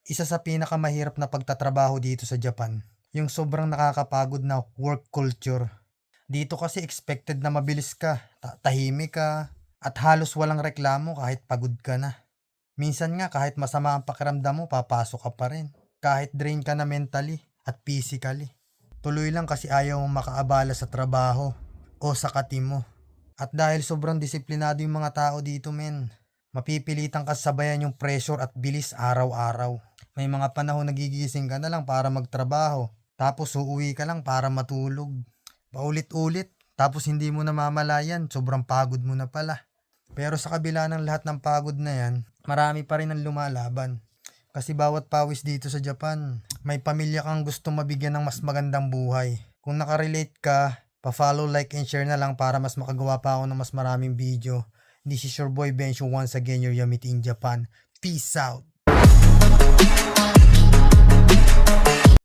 Isa sa pinakamahirap na pagtatrabaho dito sa Japan, yung sobrang nakakapagod na work culture. Dito kasi expected na mabilis ka, tahimik ka, at halos walang reklamo kahit pagod ka na. Minsan nga kahit masama ang pakiramdam mo, papasok ka pa rin. Kahit drain ka na mentally at physically. Tuloy lang kasi ayaw mong makaabala sa trabaho o sa ka-team mo. At dahil sobrang disiplinado yung mga tao dito men, mapipilitan ka sabayan yung pressure at bilis araw-araw. May mga panahon nagigising ka na lang para magtrabaho, tapos uuwi ka lang para matulog. Paulit-ulit, tapos hindi mo namamalayan, sobrang pagod mo na pala. Pero sa kabila ng lahat ng pagod na yan, marami pa rin ang lumalaban. Kasi bawat pawis dito sa Japan, may pamilya kang gusto mabigyan ng mas magandang buhay. Kung nakarelate ka, pa-follow, like, and share na lang para mas makagawa pa ako ng mas maraming video. This is your boy Bensho, once again, your Yamit in Japan. Peace out!